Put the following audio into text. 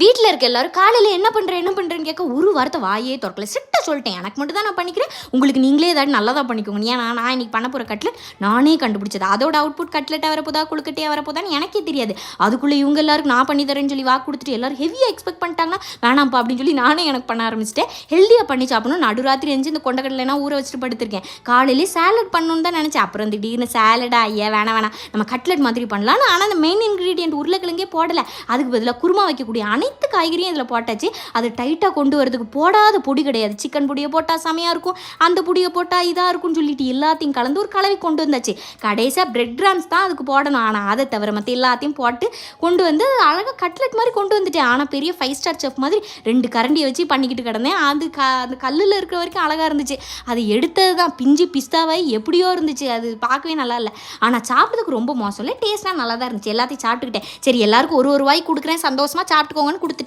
வீட்டில் இருக்க எல்லாரும் காலையில் என்ன பண்ணுறேன்னு கேட்க ஒரு வார்த்தை வாயே திறக்கல. சிட்ட சொல்லிட்டேன், எனக்கு மட்டும் தான் நான் பண்ணிக்கிறேன், உங்களுக்கு நீங்களே ஏதாவது நல்லா தான் பண்ணிக்கோங்க. ஏன்னா நான் இன்னைக்கு பண்ண போகிற கட்லெட் நானே கண்டுபிடிச்சது. அதோட அவுட்புட் கட்லெட்டாக வரப்போதா கொழுக்கட்டையாக வரப்போதான்னு எனக்கே தெரியாது. அதுக்குள்ளே இவங்க எல்லாருக்கும் நான் பண்ணி தரேன்னு சொல்லி வாக்கு கொடுத்துட்டு எல்லாரும் ஹெவியாக எக்ஸ்பெக்ட் பண்ணிட்டாங்கன்னா வேணாம்ப்பா அப்படின்னு சொல்லி நானே எனக்கு பண்ண ஆரம்பிச்சிட்டேன். ஹெல்த்தியாக பண்ணி சாப்பிடணும். நடுராத்திரி எஞ்சி இந்த கொண்டக்கடலைனா ஊற வச்சுட்டு படுத்திருக்கேன். காலையிலே சேலட் பண்ணணுன்னு தான் நினச்சேன். அப்புறம் திடீர்னு சேலடா ஐயா வேணாம் நம்ம கட்லெட் மாதிரி பண்ணலான்னு. ஆனால் அந்த மெயின் இன்க்ரீடியன்ட் உருளைக்கிழங்கே போடலை. அதுக்கு பதிலாக குருமா வைக்கக்கூடிய அனைத்து காய்கறியும் இதில் போட்டாச்சு. அது டைட்டாக கொண்டு வரதுக்கு போடாத பொடி கிடையாது. சிக்கன் பொடியை போட்டால் செமையாக இருக்கும், அந்த பொடியை போட்டால் இதாக இருக்கும்னு சொல்லிட்டு எல்லாத்தையும் கலந்து ஒரு கலவை கொண்டு வந்தாச்சு. கடைசியாக பிரெட் கிராம்ஸ் தான் அதுக்கு போடணும். ஆனால் அதை தவிர மற்ற எல்லாத்தையும் போட்டு கொண்டு வந்து அழகாக கட்லெட் மாதிரி கொண்டு வந்துட்டேன். ஆனால் பெரிய 5 ஸ்டார் செஃப் மாதிரி 2 கரண்டியை வச்சு பண்ணிக்கிட்டு கிடந்தேன். அது அந்த கல்லில் இருக்கிற வரைக்கும் அழகாக இருந்துச்சு. அது எடுத்தது தான் பிஞ்சு பிஸ்தாவாய் எப்படியோ இருந்துச்சு. அது பார்க்கவே நல்லா இல்லை. ஆனால் சாப்பிட்றதுக்கு ரொம்ப மோசம் இல்லை, டேஸ்ட்டாக நல்லா தான் இருந்துச்சு. எல்லாத்தையும் சாப்பிட்டுக்கிட்டேன். சரி எல்லாருக்கும் ஒரு வாய் கொடுக்குறேன், சந்தோஷமாக சாப்பிட்டுக்கோங்கன்னு கொடுத்துட்டேன்.